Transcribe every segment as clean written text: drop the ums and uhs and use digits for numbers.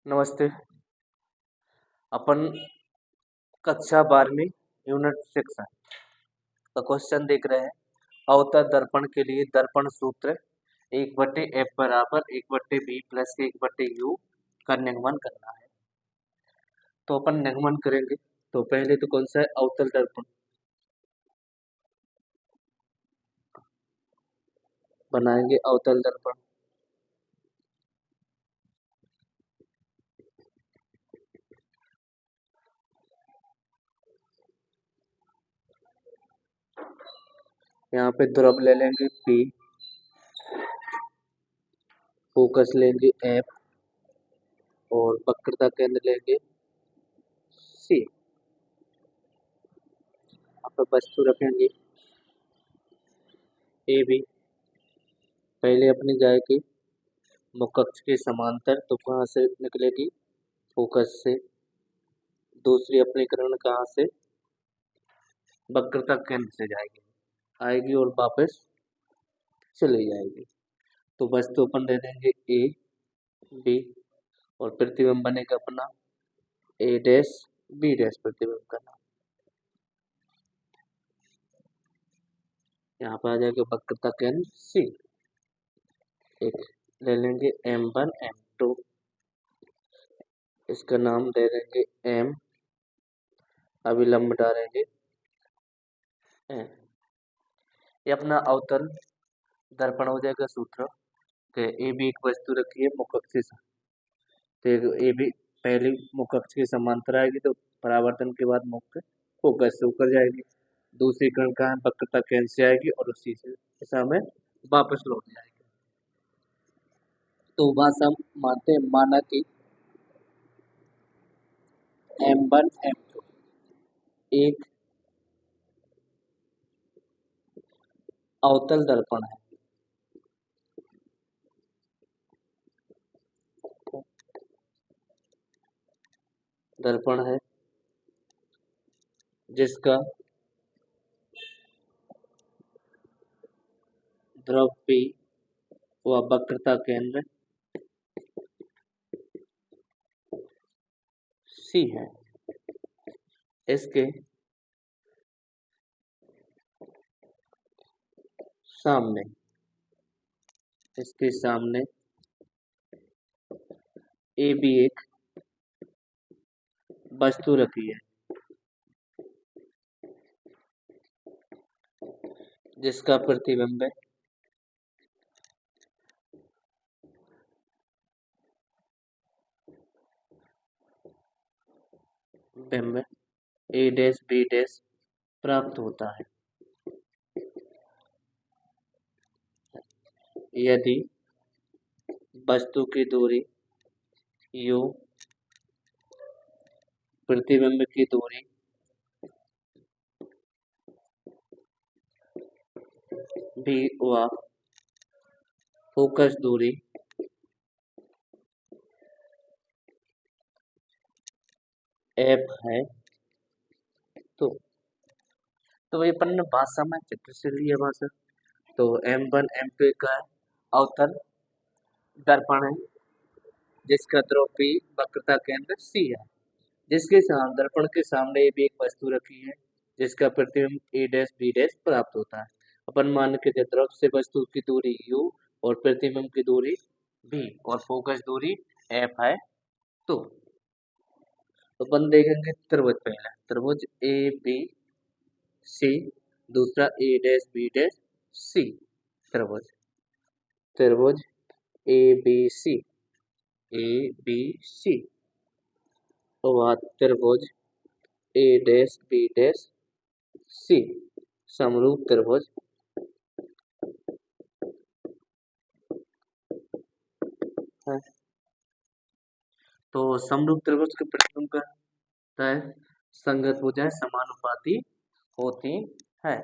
नमस्ते। अपन कक्षा 12वीं यूनिट 6 का क्वेश्चन देख रहे हैं। अवतल दर्पण के लिए दर्पण सूत्र 1/f बराबर 1/b प्लस 1/u का निगमन करना है। तो अपन निगमन करेंगे। तो पहले तो कौन सा है, अवतल दर्पण बनाएंगे। अवतल दर्पण यहाँ पे ध्रुव ले लेंगे P, फोकस लेंगे F और वक्रता केंद्र लेंगे C। यहाँ पे वस्तु रखेंगे AB। पहले अपनी जाएगी मुख्य अक्ष के समांतर, तो कहाँ से निकलेगी, फोकस से। दूसरी अपनी किरण कहाँ से, वक्रता केंद्र से आएगी और वापस चली जाएगी। तो वस्तु अपन दे देंगे ए बी और प्रतिबिंब बनेगा अपना ए डैश बी डैश प्रतिबिंब का नाम। यहाँ पर आ जाएगा वक्रता केंद्र सी। एक ले लेंगे M1 M2, इसका नाम दे देंगे M, अभिलंब डालेंगे N। ये अपना अवतल दर्पण हो जाएगा। सूत्र के ए बी एक वस्तु रखी है मुख्य अक्ष से, तो ए बी पहले मुख्य अक्ष के समांतर आएगी, तो परावर्तन के बाद मुख्य फोकस से ऊपर जाएगी। दूसरी किरण कहाँ है, वक्रता केंद्र से आएगी और उसी से दिशा में वापस लौट जाएगी। तो भाषा मानते हैं, माना कि M1 M2 एक अवतल दर्पण है। दर्पण है जिसका ध्रुव P व वक्रता केंद्र C है। इसके सामने ए बी एक वस्तु रखी है जिसका प्रतिबिंब बिंब ए डैश बी डैश प्राप्त होता है। यदि वस्तु की दूरी u, प्रतिबिंब की दूरी v व फोकस दूरी f है, तो ये अपन ने भाषा में चित्र से लिया भाषा। तो M1 M2 का अवतल दर्पण है जिसका ध्रुव P वक्रता केंद्र C है, जिसके दर्पण के सामने भी एक वस्तु रखी है जिसका प्रतिबिंब A डैश B डैश प्राप्त होता है। अपन मान के ध्रुव से वस्तु की दूरी u और प्रतिबिंब की दूरी v और फोकस दूरी f है। तो अपन देखेंगे त्रिभुज। पहला त्रिभुज ए बी सी, दूसरा ए डैश बी डैश सी। त्रिभुज ए बी सी और त्रिभुज ए डैश बी डैश सी समरूप त्रिभुज है। तो समरूप त्रिभुज के प्रतिबिंब का संगत भुजाएं समानुपाती होती है।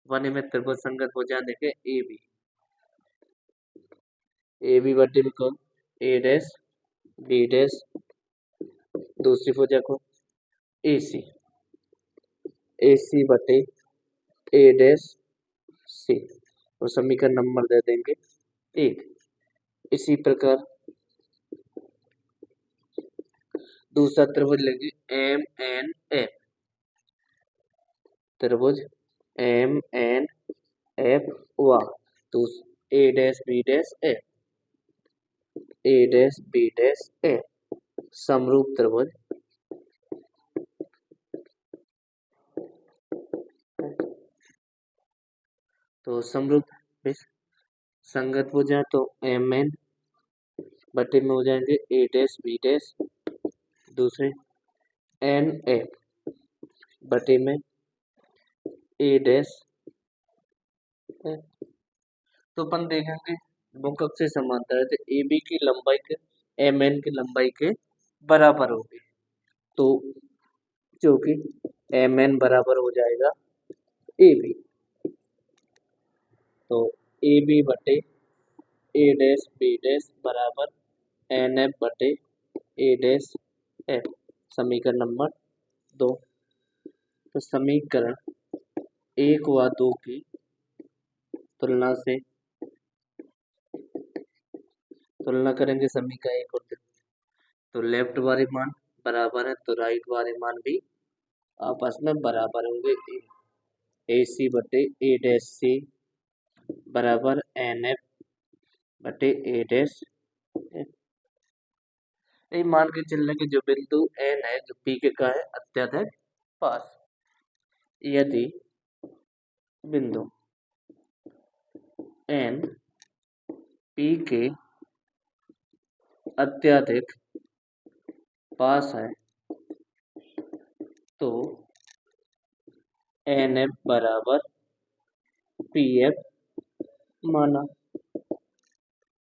बने में त्रिभुज संगत भुजा देखे ए बी बटे में कौन, ए डैश बी डैश, दूसरी भुजा को ए सी बटे ए डैश सी और समीकरण नंबर दे देंगे 1। इसी प्रकार दूसरा त्रिभुज लेंगे MNF, त्रिभुज MNF हुआ तो A dash B dash F, A dash B dash F समरूप त्रिभुज तो समरूप संगत भुजा तो MN बटे में हो जाएंगे A डैश B डैश, दूसरे NF बटे में A डैश F। तो अपन देखेंगे मुख से समांतर है तो AB की लंबाई के MN की लंबाई के बराबर होगी, तो जो कि MN बराबर हो जाएगा AB, तो AB बटे A डैश B डैश बराबर NF बटे A डैश F, समीकरण नंबर 2। तो समीकरण 1 व 2 की तुलना से तुलना करेंगे समीकरण 1 और 2, तो लेफ्ट वाले मान बराबर है तो राइट वाले मान भी आपस में बराबर होंगे। AC बटे A डैश C बराबर NF बटे A डैश F। ये मान के चलने के जो बिंदु N है जो P के का है अत्यधिक पास, यदि बिंदु N P के अत्यधिक पास है तो NF बराबर PF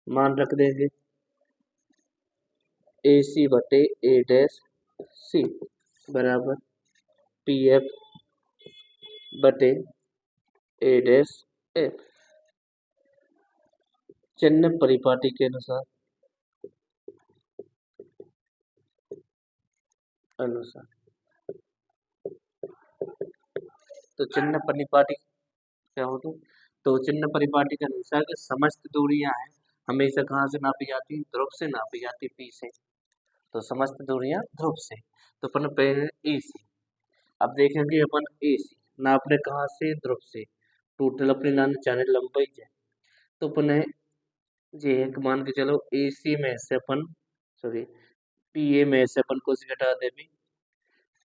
मान रख देंगे। AC बटे A डैश C बराबर PF बटे A डैश F, चिन्ह परिपाटी के अनुसार तो चिन्ह परिपाटी क्या होगी, तो चिन्ह परिपाटी के अनुसार कि समस्त दूरियां हैं हमेशा कहाँ से नापी जाती है, ध्रुव से नापी जाती है, P से, तो समस्त दूरियां ध्रुव से, तो अपन पहले AC, अब देखेंगे अपन AC नापने कहाँ से, ध्रुव से, टोटल अपनी जाने लंबाई है, तो अपन ये एक मान के चलो AC में से अपन सॉरी PA में से अपन कौन सी घटा देवी,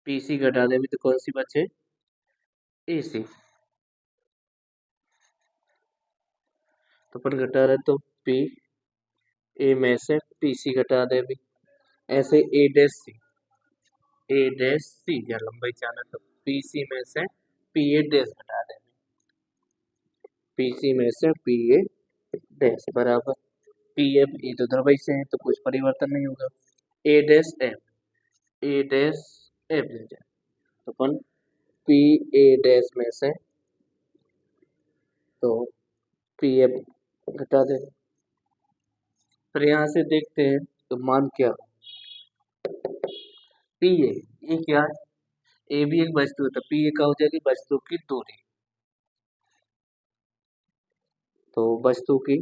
PC घटा देवी, तो कौन सी बचे AC, तो अपन घटा रहे तो P A में से PC घटा देवी, ऐसे A डैश C या लंबाई चाहना तो PC में से PA डैश घटा देवी, PC में से PA डैश बराबर PF, ये तो ध्रुव से है तो कुछ परिवर्तन नहीं होगा, A डैश F ले जाए तो अपन PA डैश में से तो PF घटा दे, फिर यहाँ से देखते हैं तो मान क्या PA, ये क्या है, A भी एक वस्तु है तो PA का हो जाएगी वस्तु की दूरी, तो वस्तु की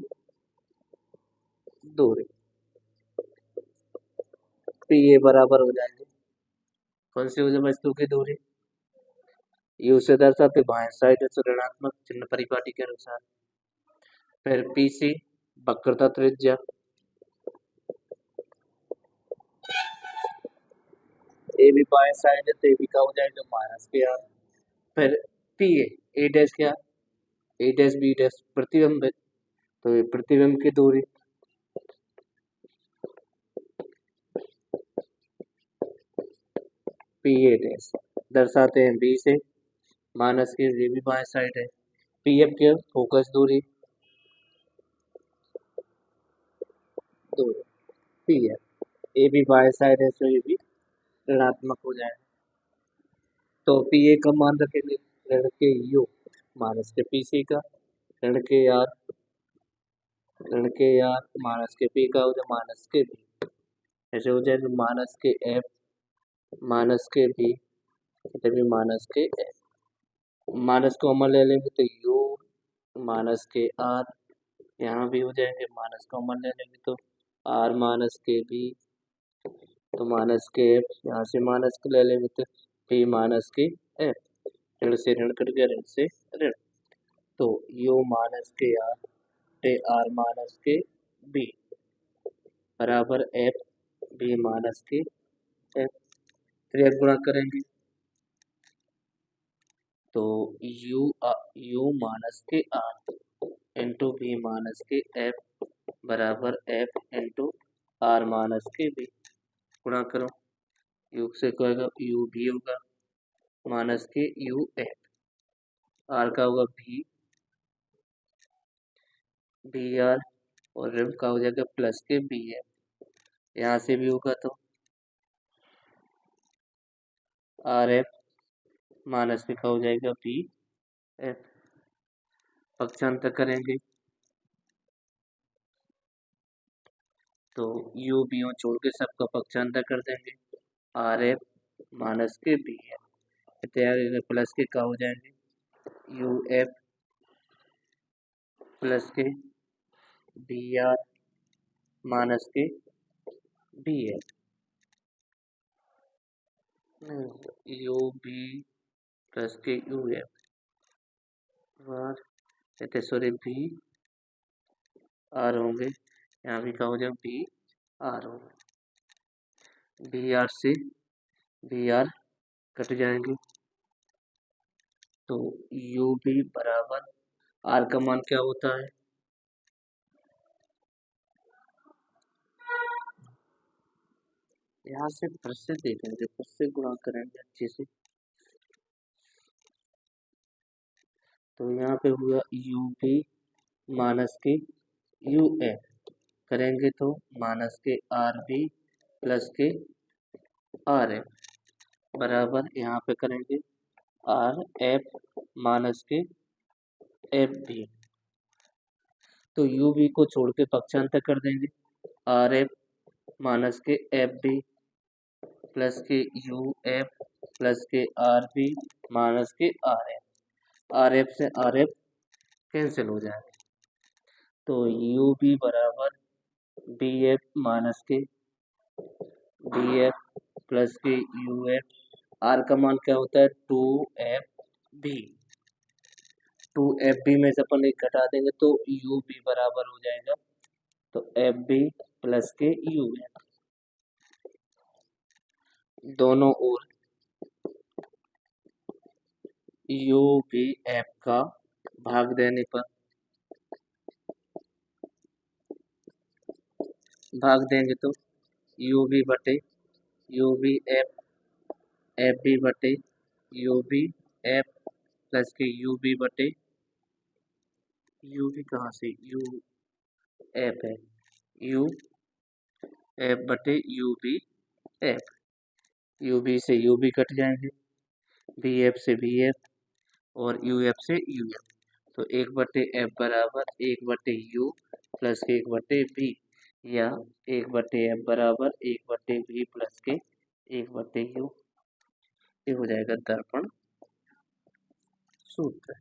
दूरी PA बराबर हो जाएगी कौन सी हो जाए वस्तु की दूरी, U से दर्शाते बाएं साइड है तो ऋणात्मक चिन्ह परिपाटी के अनुसार, फिर PC वक्रता त्रिज्या, ए भी बाएं साइड है तो ए भी का हो जाएगा -PR, फिर PA A डैश क्या, A डैश B डैश प्रतिबिंब है तो ये प्रतिबिंब की दूरी, PA डैश दर्शाते हैं B से माइनस के, ये भी बाएं साइड है, PF के फोकस दूरी PF, A भी बाएं साइड है तो ये भी ऋणात्मक हो जाएगा, तो PA का मान रखेंगे ऋण के U माइनस के PC का, ऋण के R माइनस के P का हो जाए माइनस के B, ऐसे हो जाएगा माइनस के F माइनस के B भी माइनस के F, माइनस को अमल ले लेंगे तो U माइनस के R, यहाँ भी हो जाएंगे माइनस को अमल ले लेंगे तो R माइनस के B तो माइनस के एफ, यहाँ से माइनस के ले लेंगे तो पी माइनस के एफ, ऋण से ऋण कट गया, ऋण से ऋण, तो यू माइनस के आर टे आर माइनस के बी बराबर एफ बी माइनस के एफ। फिर गुणा करेंगे तो यू माइनस के आर इंटू बी माइनस के एफ बराबर F into are minus K B. गुणा करो, यू से क्या होगा, यू भी होगा माइनस के यू एफ, आर का होगा बी आर, और ऋण का हो जाएगा प्लस के बी एफ, यहाँ से भी होगा तो आर एफ माइनस के का हो जाएगा बी एफ। पक्षांतर करेंगे तो यू बी ओ छोड़ के सबका पक्षांतर कर देंगे, R F minus K B F, तैयार प्लस के का हो जाएंगे U F plus K B R minus K B F, U B plus K U F, sorry B R होंगे, यहाँ भी क्या हो जाएगा बी आर होंगे, बी आर से बी आर कट जाएंगे, तो यू बी बराबर आर का मान क्या होता है, यहाँ से फिर से देखेंगे, फिर से गुणा करेंगे अच्छे से, तो यहाँ पे हुआ यू बी माइनस के यू एफ, करेंगे तो माइनस के आर बी प्लस के आर एफ बराबर, यहाँ पे करेंगे आर एफ माइनस के एफ बी, तो यू बी को छोड़ के पक्षांतर कर देंगे, आर एफ माइनस के F B plus K U F plus के आर बी माइनस के आर एफ से आर एफ कैंसिल हो जाएगा, तो यू बी बराबर B F minus K B F plus K U F, R का मान क्या होता है two F B, two F B में से अपन एक घटा देंगे तो यू बी बराबर हो जाएगा तो F B plus K U F, दोनों ओर यू बी एफ का भाग देने पर, भाग देंगे तो यू बी बटे यू बी एफ बी बटे U B F plus K U B बटे यू बी, कहाँ से यू एफ है, यू एफ बटे U B F, U B से यू बी कट जाएंगे, बी एफ से बी एफ और यू एफ से यू एफ, तो एक बटे एफ बराबर एक बटे यू प्लस के एक बटे बी, या एक बटे एफ बराबर एक बटे बी प्लस के एक बटे यू, ये हो जाएगा दर्पण सूत्र।